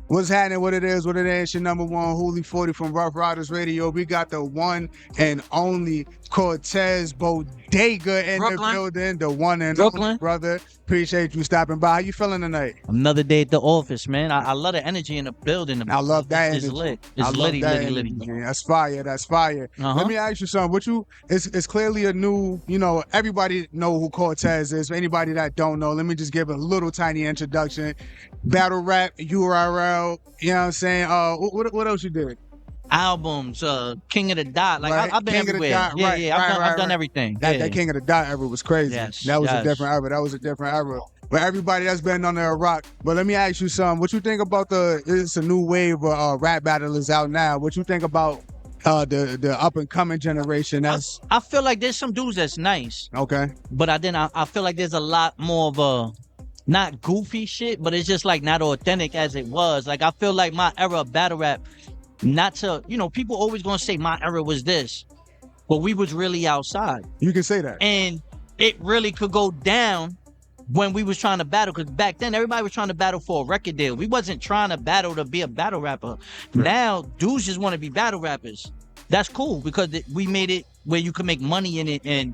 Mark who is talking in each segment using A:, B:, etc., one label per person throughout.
A: What's happening? What it is? What it is? Your number one Hooli 40 from Ruff Ryders Radio. We got the one and only Cortez Bodega in
B: Brooklyn.
A: the building. The one and
B: Brooklyn.
A: only brother. Appreciate you stopping by. How you feeling tonight?
B: Another day at the office, man. I love the energy in the building.
A: I love that
B: It's
A: energy.
B: lit.
A: I
B: It's
A: love
B: litty,
A: that
B: litty,
A: energy.
B: litty.
A: That's fire. That's fire. Let me ask you something. It's clearly a new, everybody know who Cortez is. For anybody that don't know, let me just give a little tiny introduction. Battle rap, URL, you know what I'm saying? What else you did?
B: Albums, King of the Dot. Like,
A: Right.
B: I've been
A: King of the
B: everywhere.
A: Dot,
B: I've done
A: right.
B: everything.
A: That King of the Dot era was crazy.
B: Yes,
A: That was a
B: yes.
A: different era. But everybody that's been on there rock. But let me ask you something. What you think about it's a new wave of rap battlers out now. What you think about the up and coming generation?
B: I feel like there's some dudes that's nice,
A: Okay.
B: but I feel like there's a lot more of a not goofy shit, but it's just like not authentic as it was. Like, I feel like my era of battle rap, people always gonna say my era was this, but we was really outside.
A: You can say that.
B: And it really could go down when we was trying to battle, because back then everybody was trying to battle for a record deal. We wasn't trying to battle to be a battle rapper. Now dudes just want to be battle rappers. That's cool because we made it where you can make money in it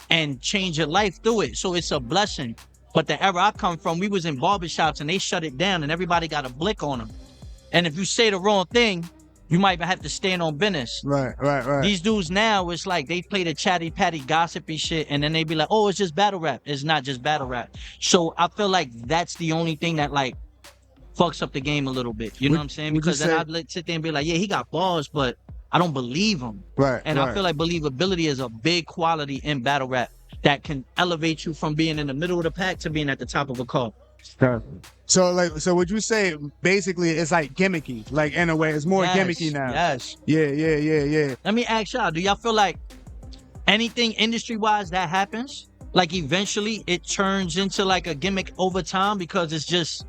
B: and change your life through it. So it's a blessing. But the era I come from, we was in barbershops and they shut it down and everybody got a blick on them. And if you say the wrong thing, you might have to stand on business.
A: Right.
B: These dudes now, it's like they play the chatty patty gossipy shit and then they be like, oh, it's just battle rap. It's not just battle rap. So I feel like that's the only thing that like fucks up the game a little bit. You know what I'm saying? Because then I'd sit there and be like, yeah, he got bars, but I don't believe him.
A: Right.
B: And I feel like believability is a big quality in battle rap that can elevate you from being in the middle of the pack to being at the top of a car.
A: So would you say basically it's like gimmicky, like in a way it's more gimmicky now?
B: Yes.
A: Yeah.
B: Let me ask y'all, do y'all feel like anything industry-wise that happens, like eventually it turns into like a gimmick over time because it's just,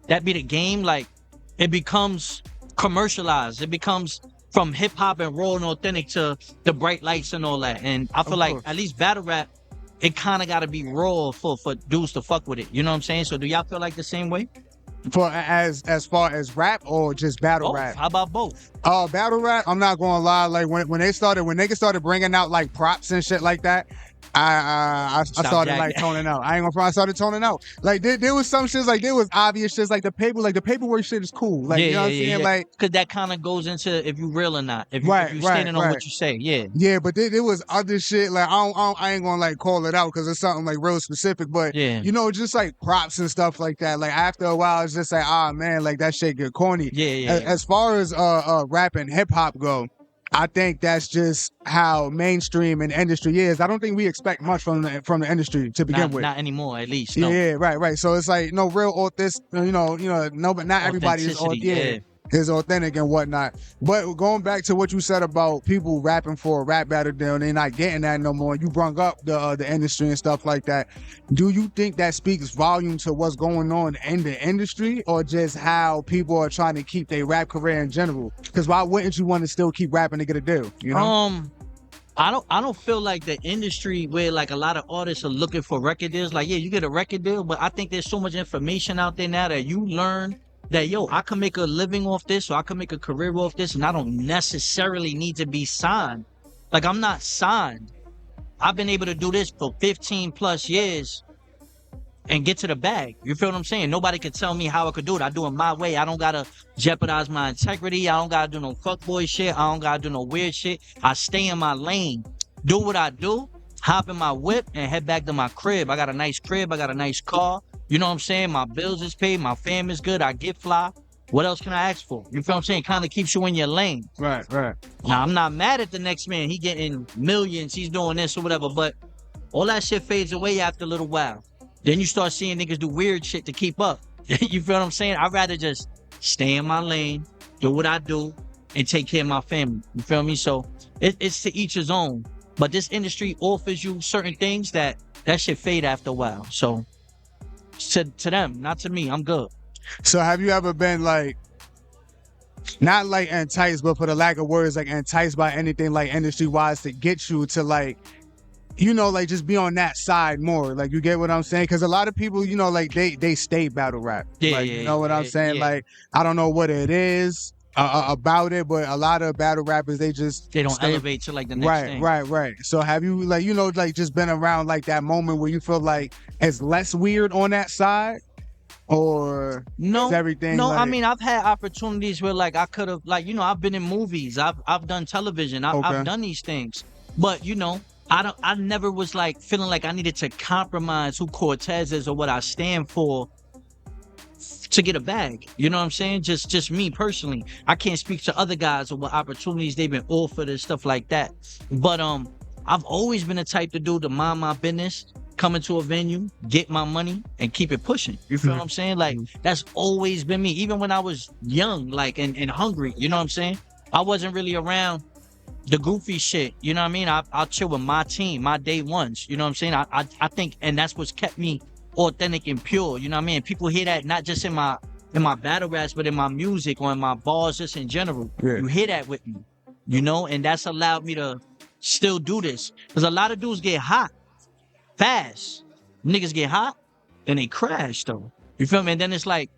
B: that be the game, like it becomes commercialized. It becomes from hip-hop and raw and authentic to the bright lights and all that. And I feel like at least battle rap, it kind of got to be raw for dudes to fuck with it. You know what I'm saying? So do y'all feel like the same way?
A: For as far as rap or just battle rap?
B: How about both?
A: Battle rap, I'm not gonna lie. Like when niggas started bringing out like props and shit like that, I started like toning out. I ain't gonna front, I started toning out. Like there was some shit, like there was obvious shit, like the paperwork shit is cool. Like you know what I'm saying? Like,
B: cause that kind of goes into if you real or not. If you standing on what you say,
A: Yeah, but there was other shit, like I ain't gonna like call it out because it's something like real specific, but just like props and stuff like that. Like after a while, it's just like, man, like that shit get corny. As far as rap and hip hop go, I think that's just how mainstream and industry is. I don't think we expect much from the industry to begin with.
B: Not anymore, at least. No.
A: Yeah, right. So it's like no real authentic. No, but not everybody is authentic and whatnot. But going back to what you said about people rapping for a rap battle deal and they're not getting that no more. You brung up the industry and stuff like that. Do you think that speaks volume to what's going on in the industry, or just how people are trying to keep their rap career in general? Because why wouldn't you want to still keep rapping to get a deal? You know?
B: I don't feel like the industry where like a lot of artists are looking for record deals. Like, yeah, you get a record deal, but I think there's so much information out there now that you learn that, I can make a living off this, or I can make a career off this, and I don't necessarily need to be signed. Like, I'm not signed. I've been able to do this for 15 plus years and get to the bag. You feel what I'm saying? Nobody could tell me how I could do it. I do it my way. I don't gotta jeopardize my integrity. I don't gotta do no fuckboy shit. I don't gotta do no weird shit. I stay in my lane, do what I do, hop in my whip, and head back to my crib. I got a nice crib. I got a nice car. You know what I'm saying? My bills is paid. My fam is good. I get fly. What else can I ask for? You feel what I'm saying? Kind of keeps you in your lane.
A: Right.
B: Now, I'm not mad at the next man. He getting millions. He's doing this or whatever. But all that shit fades away after a little while. Then you start seeing niggas do weird shit to keep up. You feel what I'm saying? I'd rather just stay in my lane, do what I do, and take care of my family. You feel me? So it's to each his own. But this industry offers you certain things that shit fade after a while. So to them, not to me. I'm good.
A: So have you ever been like, not like enticed, but for the lack of words, like enticed by anything like industry wise to get you to like like just be on that side more. Like, you get what I'm saying? Because a lot of people, like they stay battle rap.
B: Yeah,
A: like, you know what I'm saying?
B: yeah.
A: Like, I don't know what it is about it, but a lot of battle rappers, they
B: don't
A: stay,
B: elevate to like the next thing.
A: Right. So have you like just been around like that moment where you feel like it's less weird on that side? Or
B: no,
A: is everything
B: no.
A: like...
B: I mean, I've had opportunities where like I could have, like, I've been in movies, I've done television, I've done these things, but I never was like feeling like I needed to compromise who Cortez is or what I stand for to get a bag. You know what I'm saying? Just me personally. I can't speak to other guys or what opportunities they've been offered and stuff like that. But I've always been the type to do to mind my business, come into a venue, get my money, and keep it pushing. You feel what I'm saying? Like, that's always been me. Even when I was young, like, and hungry, you know what I'm saying? I wasn't really around the goofy shit, you know what I mean? I'll chill with my team, my day ones, you know what I'm saying? I think, and that's what's kept me authentic and pure, you know what I mean? People hear that not just in my battle raps, but in my music or in my bars just in general. Yeah. You hear that with me, and that's allowed me to still do this. Because a lot of dudes get hot fast. Niggas get hot, then they crash though. You feel me? And then it's like,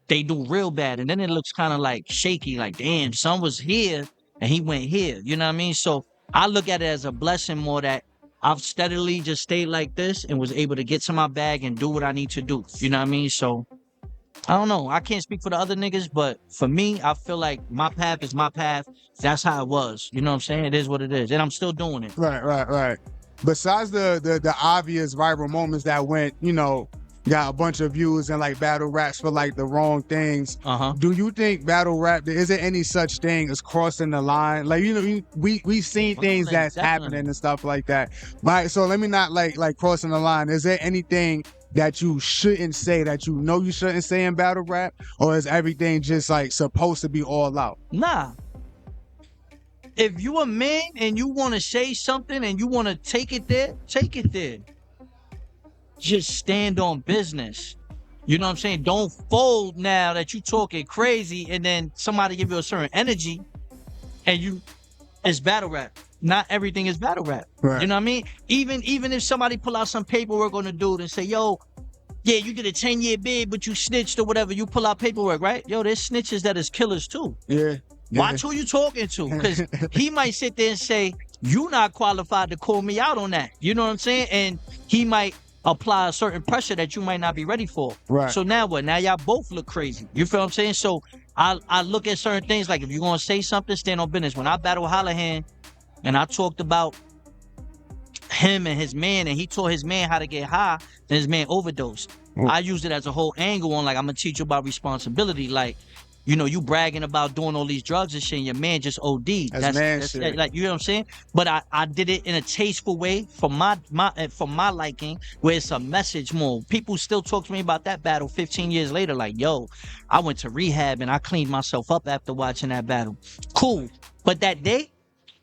B: they do real bad. And then it looks kind of like shaky, like, damn, son was here and he went here. You know what I mean? So I look at it as a blessing more that I've steadily just stayed like this and was able to get to my bag and do what I need to do. You know what I mean? So I don't know. I can't speak for the other niggas, but for me, I feel like my path is my path. That's how it was. You know what I'm saying? It is what it is. And I'm still doing it.
A: Right. Besides the obvious viral moments that went, got a bunch of views and like battle raps for like the wrong things. Do you think battle rap, is there any such thing as crossing the line? Like, we've seen things that's happening and stuff like that. Right. So let me not like crossing the line. Is there anything that you shouldn't say, that you shouldn't say in battle rap? Or is everything just like supposed to be all out?
B: Nah. If you a man and you want to say something and you want to take it there, take it there. Just stand on business. You know what I'm saying? Don't fold now that you talking crazy and then somebody give you a certain energy and it's battle rap. Not everything is battle rap. Right. You know what I mean? Even if somebody pull out some paperwork on the dude and say, yo, yeah, you did a 10-year bid, but you snitched or whatever, you pull out paperwork, right? Yo, there's snitches that is killers too.
A: Yeah.
B: Watch who you talking to, because he might sit there and say, you not qualified to call me out on that. You know what I'm saying? And he might apply a certain pressure that you might not be ready for. Right. So now what? Now y'all both look crazy. You feel what I'm saying? So I look at certain things like, if you're going to say something, stand on business. When I battled Hollahan and I talked about him and his man, and he taught his man how to get high, then his man overdosed. I used it as a whole angle on like, I'm going to teach you about responsibility. Like, you bragging about doing all these drugs and shit, and your man just OD'd. That's shit. Like, you know what I'm saying? But I did it in a tasteful way for my liking, where it's a message more. People still talk to me about that battle 15 years later, like, yo, I went to rehab and I cleaned myself up after watching that battle. Cool. But that day,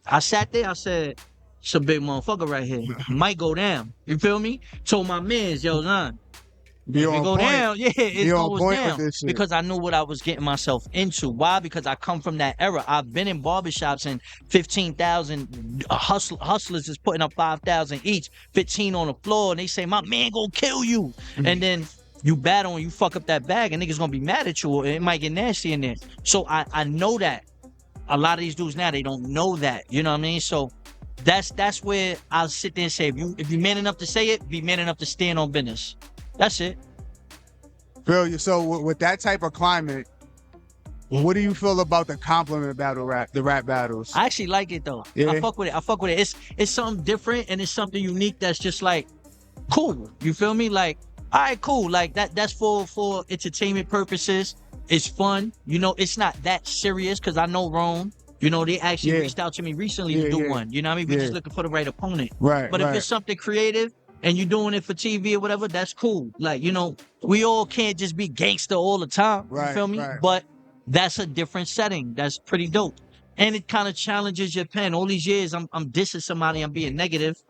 B: I sat there, I said, it's a big motherfucker right here. Might go down. You feel me? Told my mans, yo, son, if it go down, it goes down. Because I knew what I was getting myself into. Why? Because I come from that era. I've been in barbershops and 15,000 hustlers is putting up 5,000 each, 15 on the floor, and they say, my man gonna kill you. And then you battle and you fuck up that bag, and niggas gonna be mad at you, or it might get nasty in there. So I know that. A lot of these dudes now, they don't know that. You know what I mean? So that's where I'll sit there and say, if you man enough to say it, be man enough to stand on business. That's it.
A: Feel you. So with that type of climate, what do you feel about the compliment battle rap, the rap battles?
B: I actually like it though. Yeah. I fuck with it. It's something different and it's something unique that's just like cool. You feel me? Like, all right, cool. Like that's for entertainment purposes. It's fun. It's not that serious, because I know Rome. They actually reached out to me recently to do one. You know what I mean? We're just looking for the right opponent.
A: Right.
B: But if it's something creative and you're doing it for TV or whatever, that's cool. Like, we all can't just be gangster all the time. You feel me? Right. But that's a different setting. That's pretty dope. And it kind of challenges your pen. All these years, I'm dissing somebody, I'm being negative.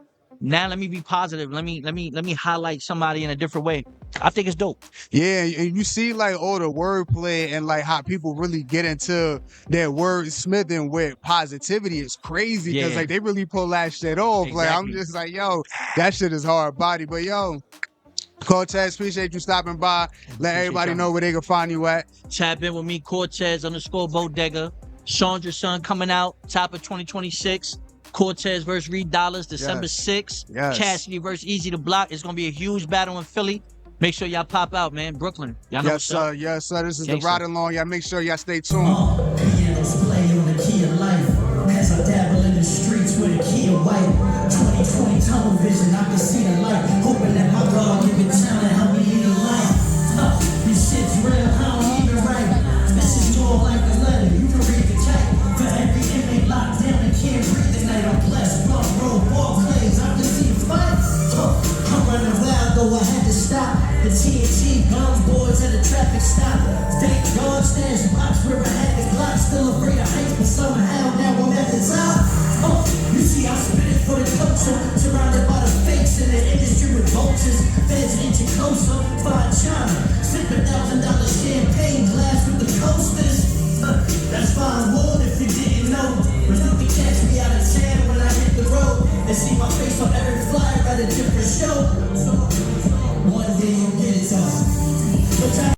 B: Now let me be positive. Let me highlight somebody in a different way. I think it's dope.
A: Yeah, and you see like all the wordplay and like how people really get into their wordsmithing with positivity is crazy because like they really pull that shit off. Exactly. Like I'm just like, yo, that shit is hard body. But yo, Cortez, appreciate you stopping by. Let everybody know where they can find you at.
B: Tap in with me, Cortez_Bodega. Chandra Son coming out top of 2026. Cortez versus $3, December 6th.
A: Yes.
B: Cassidy versus Easy to Block. It's gonna be a huge battle in Philly. Make sure y'all pop out, man. Brooklyn. Y'all know
A: yes, sir. Yes, sir. This is the Ride Along. Y'all make sure y'all stay tuned.
C: Pianos play on the key of life. As I dabble in the streets with a key of white. 2020 tunnel vision, I can see the light. Hoping that my God give it time to help me in the life. This shit's real, I don't even write. This is more like a letter, you can read the type. For every inmate locked down and can't breathe tonight, I'm blessed. Blunt road, ball clays, I can see the fight. I'm running wild, though I had to stop. The TNT gun boys at a traffic stop. Thank God, stands box where I had the clock. Still afraid of heights, but somehow now I'm at the top. You see, I spit it for the culture. Surrounded by the fakes in the industry with vultures. Feds inching closer, fine China. Sip $1,000 champagne glass with the coasters. That's fine wood if you didn't know. But you can catch me out of town when I hit the road. And see my face on every flyer at a different show. One day you'll get it all. But